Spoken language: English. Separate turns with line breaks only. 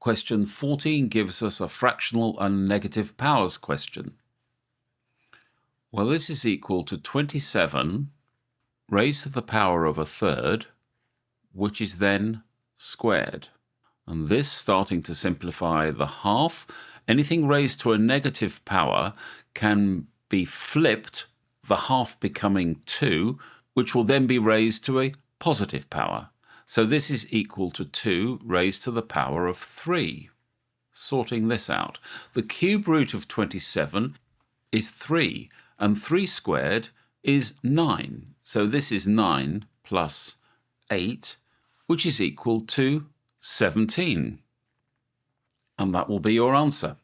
Question 14 gives us a fractional and negative powers question. Well, this is equal to 27 raised to the power of a third, which is then squared. And this, starting to simplify the half, anything raised to a negative power can be flipped, the half becoming 2, which will then be raised to a positive power. So this is equal to 2 raised to the power of 3. Sorting this out. The cube root of 27 is 3, and 3 squared is 9. So this is 9 plus 8, which is equal to 17. And that will be your answer.